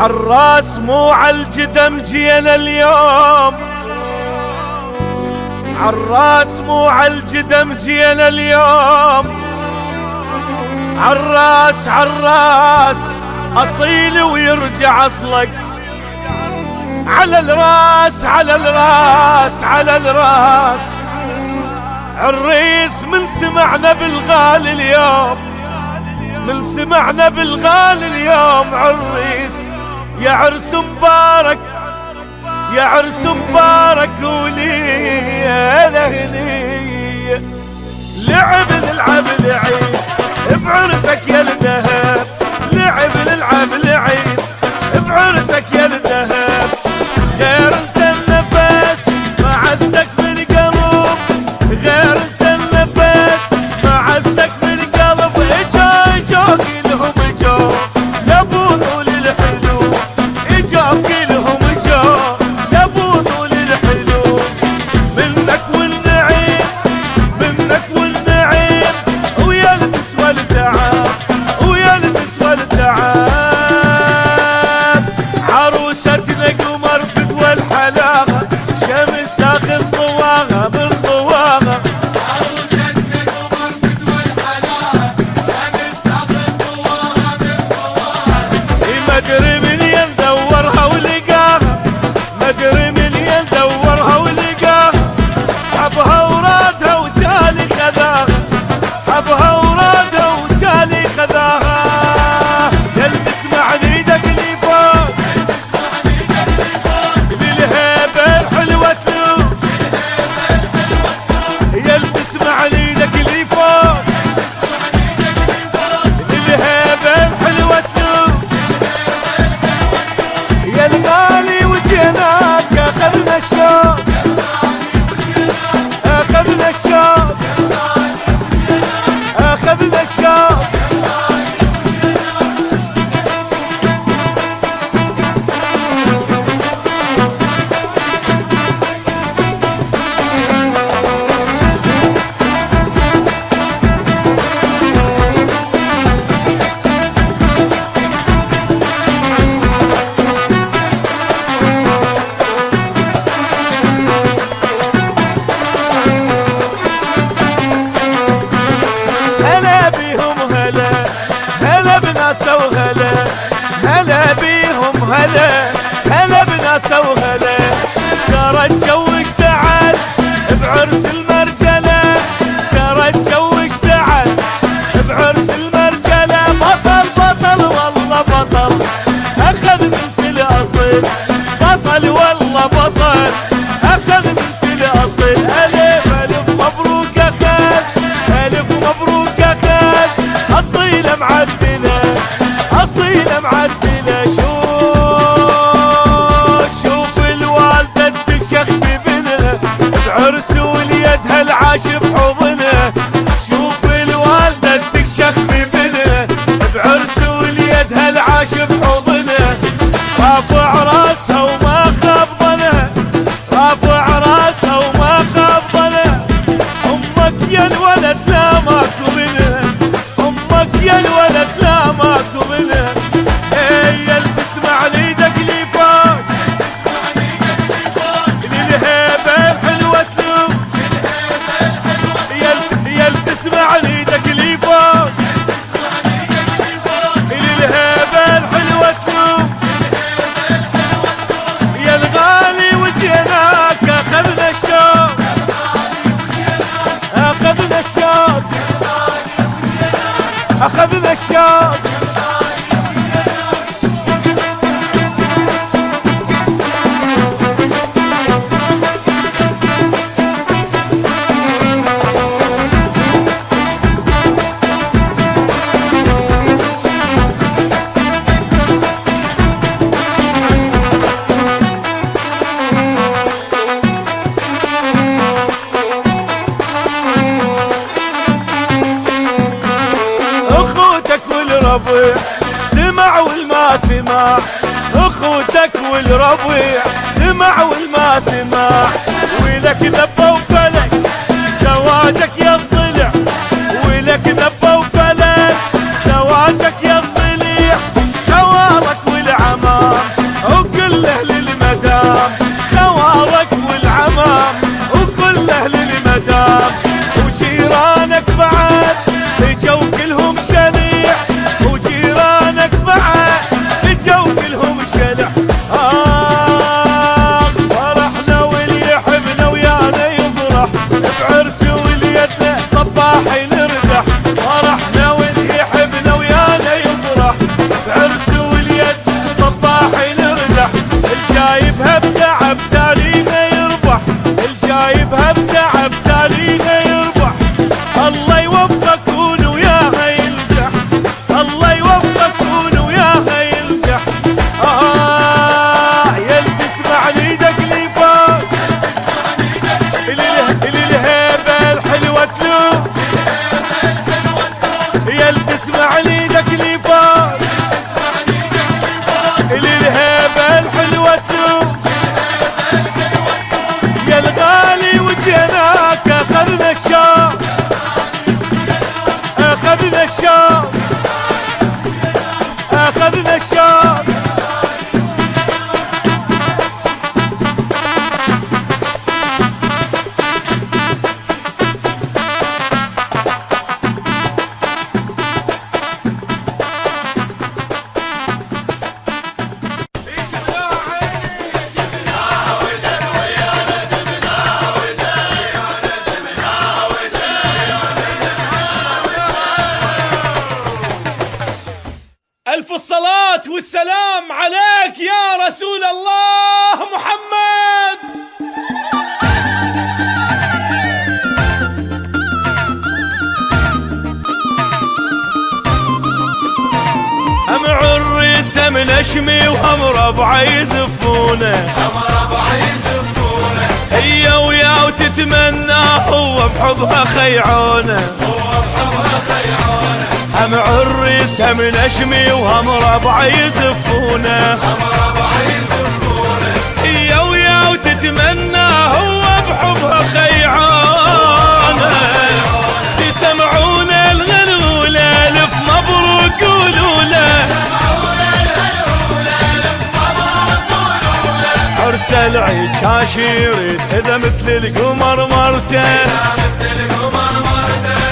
عالراس مو عالجدم جينا اليوم، عالراس مو عالجدم جينا اليوم. عالراس عالراس أصيل ويرجع أصلك، على الراس على الراس على الراس. عريس من سمعنا بالغالي اليوم، من سمعنا بالغالي اليوم. عريس يا عرس مبارك، يا عرس مبارك ولي لهني. لعب نلعب لعيب بعرسك يا الذهب، لعب نلعب لعيب بعرسك يا الذهب. غير انت النفس ما عزتك من قلب، غير انت النفس ما عزتك من قلب. اجا كلهم اجا يا ابو طول الحلو، اجا كلهم اجا يا ابو طول الحلو. منك والنعيم، منك والنعيم، ويا النسوة التعب، ويا النسوة التعب. عروستنا قمر فدوى الحلاقة، شمس تاخذ ضواها من ضواها. عروستنا قمر فدوى الحلاقة، شمس تاخذ ضواها من ضواها. ما ادري من يندورها ولقاها، ما ادري من يندورها ولقاها. حبها ورادها وتالي خذاها، حبها ورادها وتالي خذاها. يلبس مع ايدك اللي فوق، بالهيبة الحلوة تلوم. يلبس مع ايدك اللي فوق، بالهيبة الحلوة تلوم. يا الغالي وجيناك اخذنا الشوق، اخذنا الشوق، اخذنا الشوق. هلا بيهم هلا، هلا بناسه وهلا، هلا بيهم هلا، هلا بناسه وهلا. ترى الجو اشتعل بعرس المرجله، ترى الجو اشتعل بعرس المرجله. بطل بطل والله بطل، اخذ بنت الاصل، بطل والله بطل، اخذ بنت الاصل. الف الف مبروك يا خال، الف مبروك يا خال. اصيله معدله، اصيله معدله. شوف الوالده تكشخ ببنها بعرس وليدها العاش بحضنها. شوف الوالده تكشخ ببنها بعرس وليدها العاش بحضنها. رافع راسها وما خاب ظنها، رافع راسها وما خاب ظنها. امك يا الولد لا ماكو منها، امك يا الولد لا ماكو منها. اي يلبس مع ايدك اللي فوق، للهيبه الحلوه تلوم. يلبس مع ايدك اللي فوق، للهيبه الحلوه تلوم. يا الغالي وجيناك اخذنا الشوق، اخذنا الشوق، اخذنا الشوق. اخوتك والربيع سمع والما سمع، اخوتك والربيع سمع والما سمع. ولك ذبه وفلك زواجك يا الضلع، ولك ذبه وفلك زواجك يا الضلع. شوارك والعمام سمن اشمي وهم ربع يزفونه هي ويا وتتمنى هو بحبها خيعونه هم عريس هم نشمي وهم ربع يزفونه هي ويا وتتمنى هو بحبها خيعونه يسمعون الغلولة الف مبروك قولوا له عرس العيد شاشيريد اذا مثل القمر مرته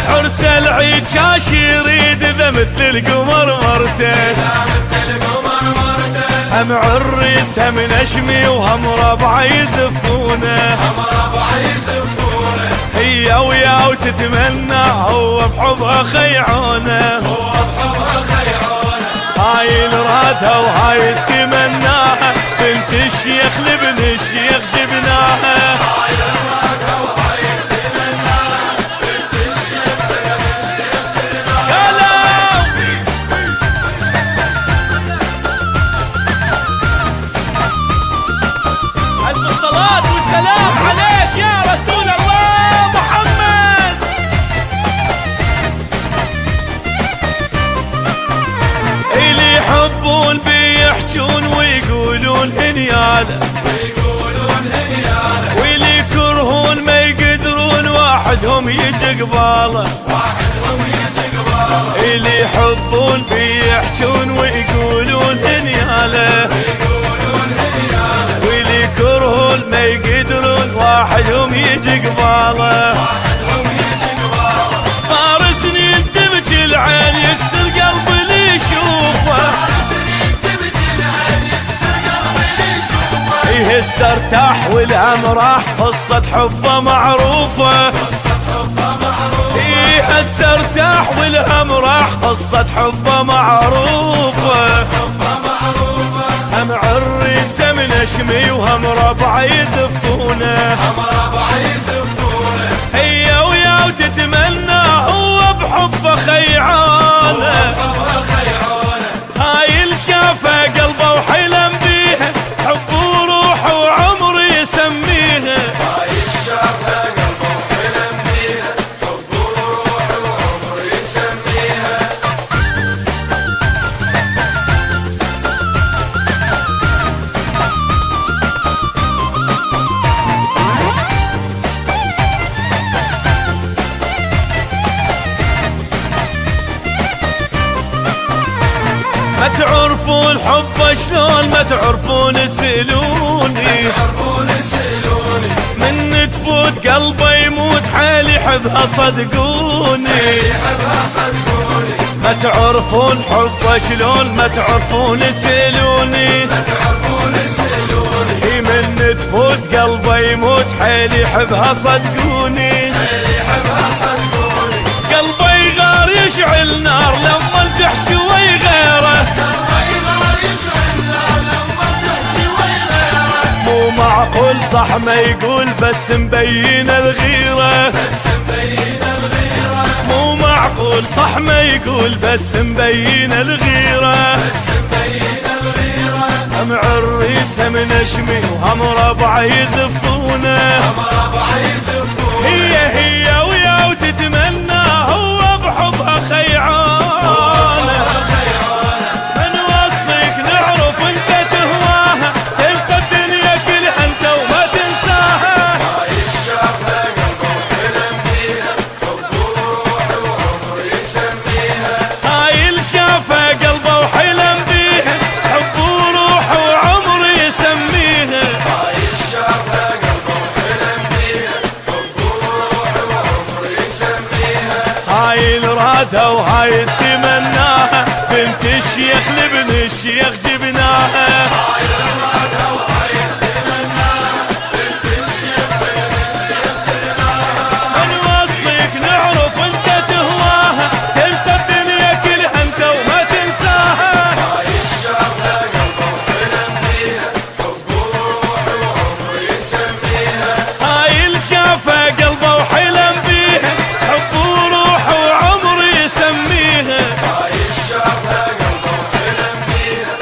عرس العيد شاشيريد اذا مثل القمر مرته هم عريس هم نشمي وهم ربع يزفونه هي ويا وتتمنى هو بحبها خيعونه هاي الرادها وهاي تتمناها بنت الشيخ لابن الشيخ جبناها يحبون بيحجون ويقولون هنياله واللي يكرهون ما يقدرون واحدهم يجي قباله اللي يحبون بيحجون ويقولون هنياله واللي يكرهون ما يقدرون واحدهم يجي قباله صار سنين تبكي العين يكسر قلبي اللي يشوفه هسه ارتاح والهم راح قصة حبه معروفة هسه ارتاح والهم راح قصة حبه معروفة هم عريس هم نشمي وهم ربع يزفونه هي ويا وتتمنى هو بحبه خيعانه هاي الشافه قلبه وحلم بيها حب وروح وعمر يسميها هاي الشافه قلبه وحلم بيها حب وروح وعمر يسميها ما تعرفون حبه شلون ما تعرفون اسألوني من تفوت قلبه يموت حيل يحبها صدقوني ما تعرفون حبه شلون ما تعرفون اسألوني من تفوت قلبه يموت حيل يحبها صدقوني قلبه يغار يشعل نار لما تحكي ويغيره مو معقول صح ما يقول بس مبين الغيرة مو معقول صح ما يقول بس مبين الغيرة هم عريس هم نشمي وهم ربع يزفونه هي ويا وتتمنى هو بحبها خيعانه من وصيك نعرف انت تهواها تنسى الدنيا كلها انت وما تنساها هاي الشافه قلبه وحلم بيها حب وروح وعمر يسميها هاي الشافه قلبه وحلم بيها حب وروح وعمر يسميها هاي الشافه قلبه وحلم بيها حب وروح وعمر يسميها هاي الرادة وهاي التمناها بنت الشيخ لابن الشيخ جبناها هاي الرادة وهاي التمناها بنت الشيخ لابن الشيخ جبناها من وصيك نعرف انت تهواها تنسى الدنيا كلها انت وما تنساها هاي الشافه قلبه وحلم بيها حب وروح وعمر يسميها هاي الشافه قلبه وحلم بيها حب وروح وعمر يسميها هاي الشافه قلبه وحلم بيها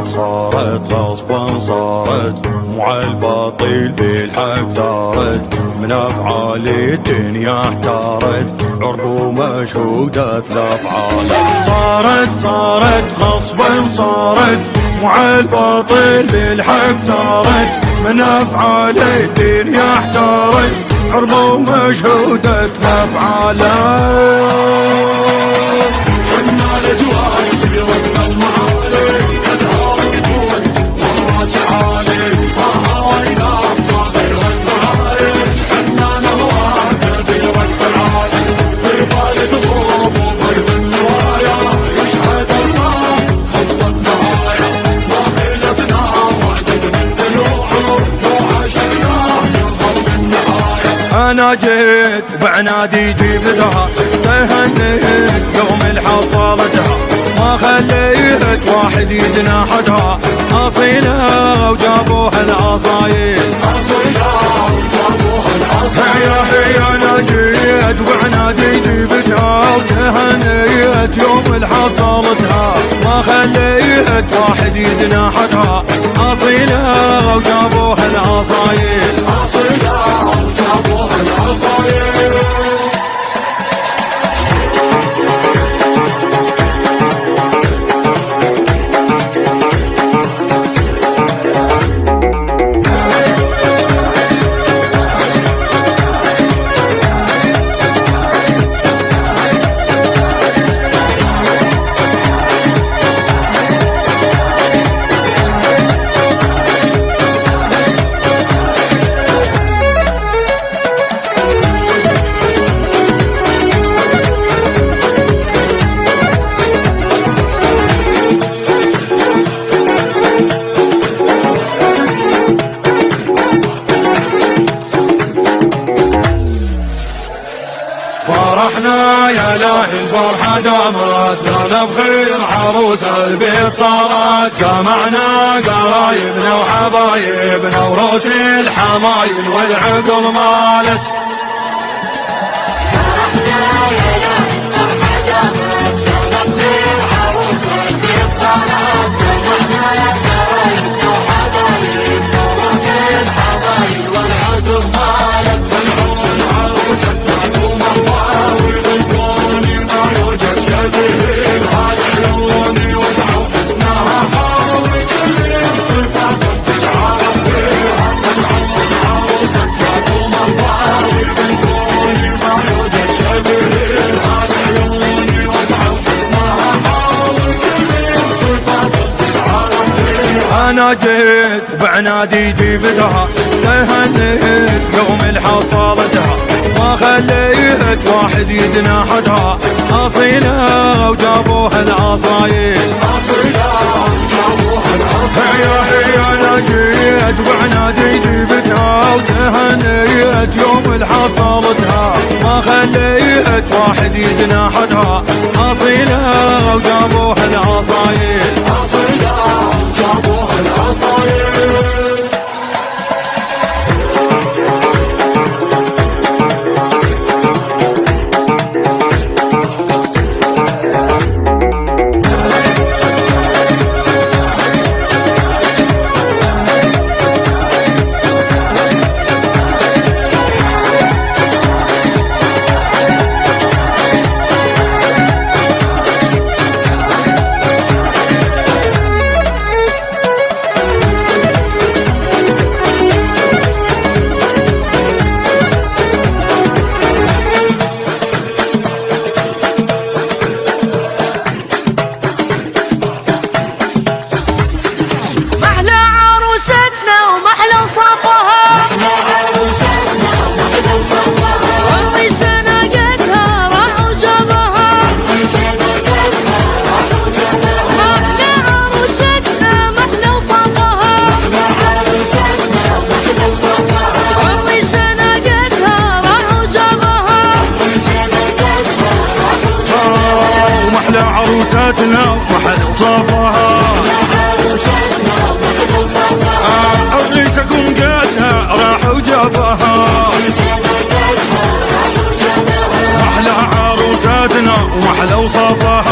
صارت غصبا صارت، مو عالباطل بالحق ثارت، من افعال الدنيا احتارت، عرب ومشهودة الافعال. صارت غصبا صارت، مو عالباطل بالحق ثارت، من افعال الدنيا احتارت، عرب ومشهودة الافعال. حنا الاجوال سيرتنا المعالي، ادهار قدود والراس عالي، ما هوينا صغير الفعالي، حنا نهواه كبير الفعالي، في فايد ضروب وضيب النوايا، يشهد الله خصم النهايا، ما خلفنا وعدد من الوعود، لو عاشقناه يظل النهاية. انا جيت وبعنادي جبتها، تهنيت يوم الحصالتها، ما خليت واحد يتناحدها، اصيله وجابوها العصايل، هي انا جيت وبعنادي جبتها، وتهنيت يوم الحصالتها، ما خليت واحد يتناحدها، اصيله وجابوها العصايل. فرحنا يا لاهي الفرحة دامت، لنا بخير عروس البيت صارت، جمعنا قرايبنا وحبايبنا وروس الحمايل والعقل مالت. فرحنا يا لاهي الفرحة دامت، لنا بخير عروس البيت صارت، جمعنا قرايبنا وحبايبنا وروس الحمايل والعقل مالت. العون عروستنا ومرضاوي بالكون ما يوجد شبيه لهذا عيوني، وسعوا حسنها حاوي كل الصفات بالعالم فيها. العون عروستنا ومرضاوي بالكون ما يوجد شبيه لهذا عيوني، وسعوا حسنها حاوي كل الصفات بالعالم فيها. انا جيت وبعنادي جبتها، تهنيت يوم الحصالتها، ما خليت واحد يتناحدها، اصيله وجابوها العصايل، هي انا جيت وبعنادي جبتها، وتهنيت يوم الحصالتها، ما خليت واحد يتناحدها، اصيله وجابوها العصايل. جابوها العصاير. عروستنا ومحل صفها، عريسكم قدها راح وجابها، أحلى عروستنا ومحل وصفها،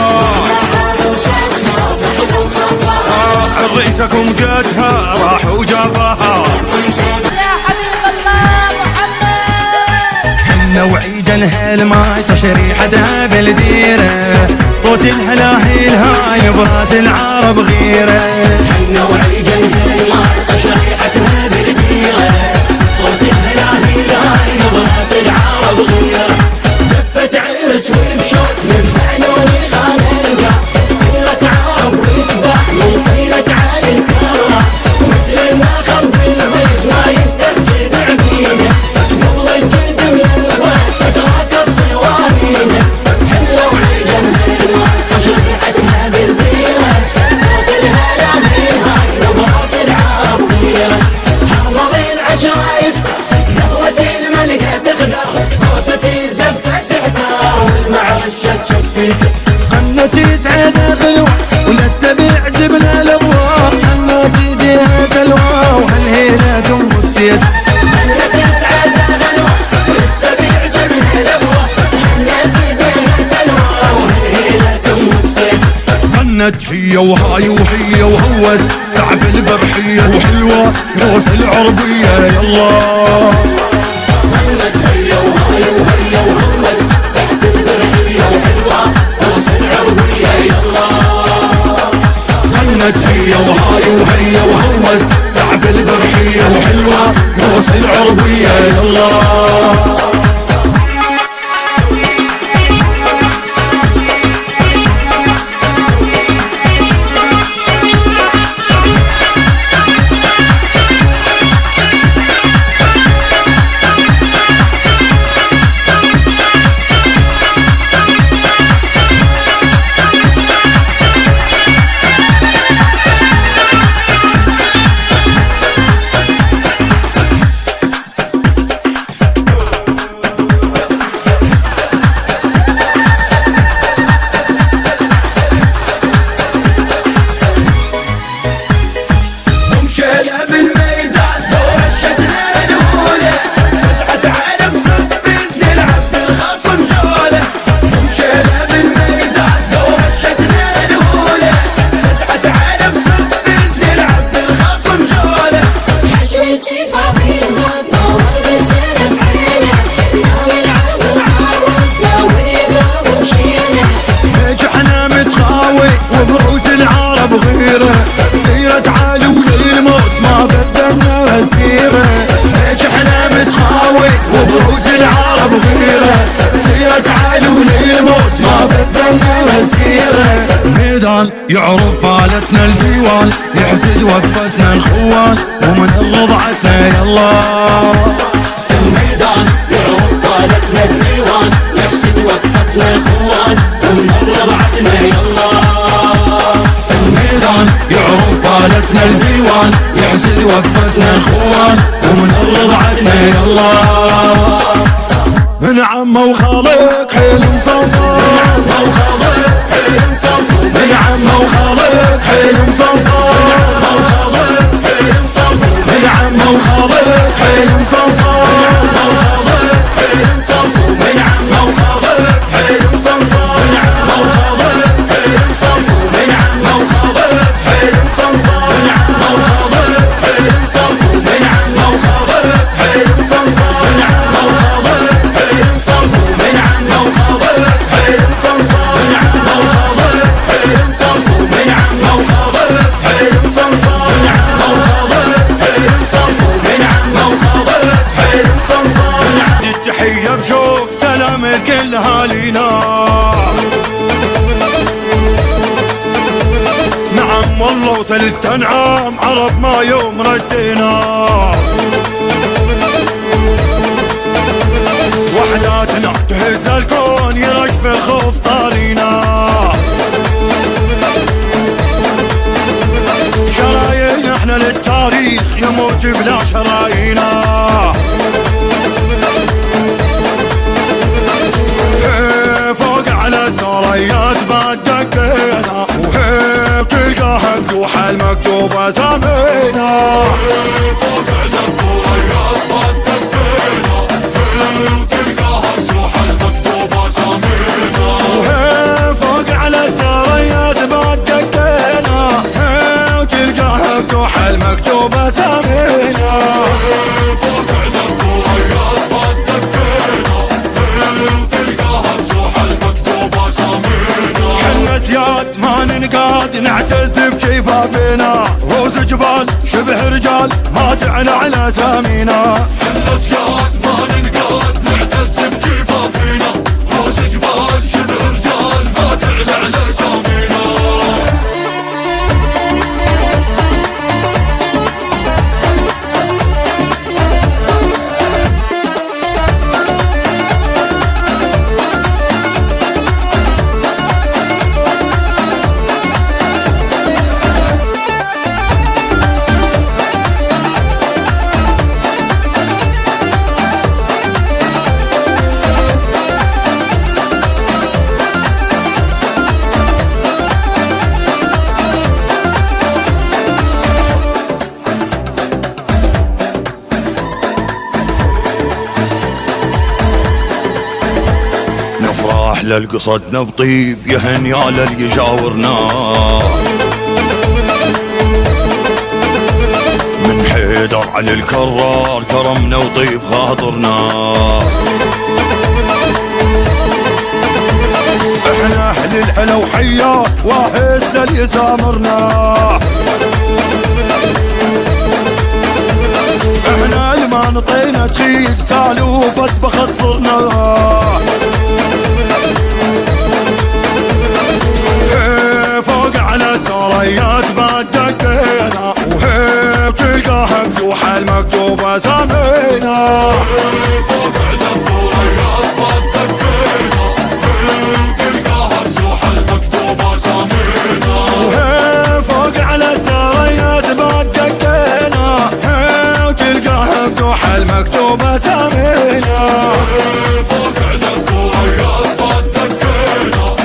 رئيسكم قدها راح وجابها يا حبيب الله محمد. حنا وعيد الهلماي تشريحتها بالديره صوت الهلاهيل هاي براس العرب غيره. حنا وعيد الهلماي تشريحتها بالديره صوت الهلاهيل هاي براس العرب غيره. زفت عرس وبشوق من زعلوني خالد سيرة عرب ويسبح من طيلة عالي الكرة مثل النخل بالبيت ما يتسجد عبيده قبل الجد من الوقت تترك الصوانينه. حنا وعيد الهلماي تشريحتها بالديره صوت الهلاهيل هاي براس العرب غيره. حرض العشايف قهوة الملكة تخدر كوستي الزفة تحتار والمعرشة تشفيته. غنت يسعد غلوة ولا السبيع جبنا الابواب حنا جديها سلوى وهالهيلة تم بسيد. حنا تسعد غنوة والسبيع جبنا الابواب حنا تديها سلوى وهالهيلة تم بسيد. غنت هي وهاي وهي وهوز سعف البرحية وحلوة روس العربية يلا. غنت هي وهاي وهي وهوس سحت البرحية وحلوة روس العربية يلا. غنت هي وهاي وهي وهوس سعف البرحية وحلوة روس العربية يلا. مشينا بالميدان لو هشتنا الاولى فزعت على بصف نلعب بالخصم جوله. مشينا بالميدان لو هشتنا الاولى فزعت على بصف نلعب بالخصم جوله. حشوي جفافي زود نور بسلف عينه ناوي العرض العروس ياوي قلب وشيله. ليش احنا متخاوي وبروس العرب غيره سيرة عالي وللموت ما بدلنا السيرة. ليش احنا متخاوي وبروس العرب غيره سيرة عالي وللموت ما بدلنا السيرة. ميدان يعرف فالتنا الديوان يحسد وقفتنا الخوان ومن رضعتنا يلا. الميدان يعرف طالتنا الديوان يحسد وقفتنا اخوان ومن رضعتنا يلا. الميدان يعرف فالتنا الديوان يحسد وقفتنا اخوان ومن رضعتنا يلا. من عمه وخالك حيل مصنصر من عمه وخالك حيل مصنصر من عمه وخالك حيل مصنصر من عمه وخالك حيل مصنصر من عمه وخالك حيل مصنصر من عمه وخالك حيل مصنصر من عمه وخالك حيل مصنصر من عمه وخالك حيل مصنصر من عمه وخالك حيل مصنصر من عمه وخالك حيل مصنصر من عمه وخالك حيل مصنصر من عمه وخالك حيل مصنصر من عمه وخالك حيل مصنصر من عمه وخالك حيل مصنصر. التحية بشوق سلام الكل هالينا. نعم والله وثلاث انعام عرب ما يوم ردينا. وحداتنا تهز الكون يرجف الخوف طارينا. شرايين احنا للتاريخ يموت بلا شرايينا. فوق على الثريات بعد دقينا وهي تلقاها مفتوحة المكتوبة سامينا. فوق على الثريات بعد دقينا وهي تلقاها مفتوحة المكتوبة سامينا. وهي فوق على الثريات بعد دقينا وهي تلقاها بجوح المكتوبة سامينا فوق على الثريات ما تدقينا وتلقاها بجوح المكتوبة سامينا حنا سياد ما ننقاد نعتز بجفافنا روس جبال شبه رجال ما تعلى على سامينا حنا سياد ما ننقاد نعتز بجفافنا روس جبال شبه رجال ما تعلى على سامينا نفرح للقصد نبطيب يهن يا للي يجاورنا من حيدر على الكرار كرمنا وطيب خاطرنا احنا اهل العلا وحيات واحد للي يسامرنا احنا لما نطينا تخيل سالوفة بخت صرنا فوق على الثريات ما دقينا وهي تلقاها بجوح المكتوبة سامينا فوق على الثريات ما دقينا تلقاها بجوح المكتوبة سامينا وهي فوق على الثريات ما دقينا تلقاها بجوح المكتوبة سامينا فوق على الثريات ما دقينا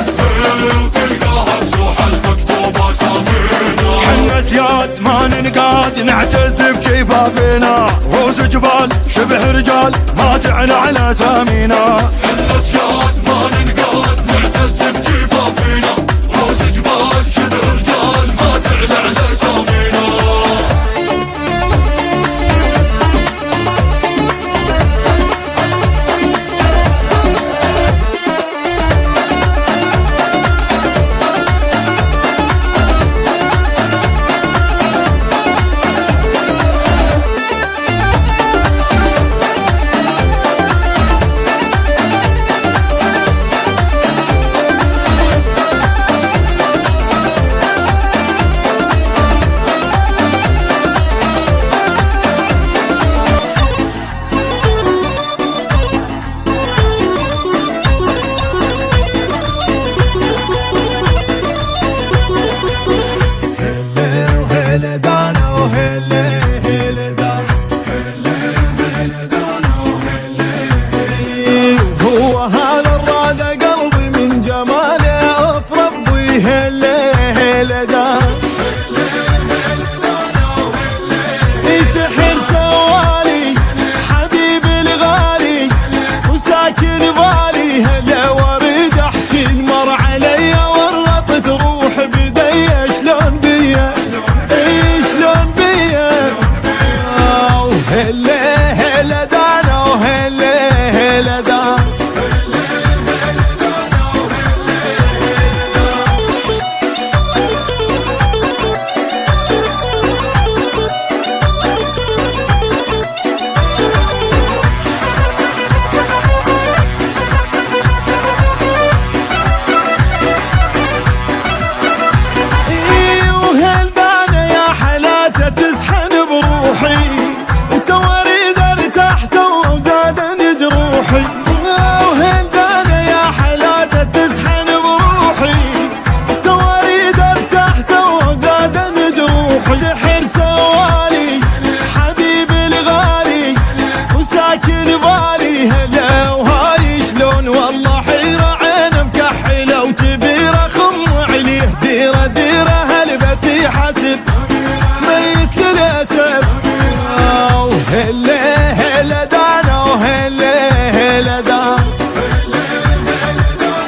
تلقاها بجوح المكتوبة سامينا حنا سياد ما ننقاد نعتز بجفافنا روس جبال شبه رجال ما تعلى على سامينا حنا سياد ما ننقاد نعتز بجفافنا روس جبال شبه رجال ما تعلى على سامينا هلا وهلا دانا وهلا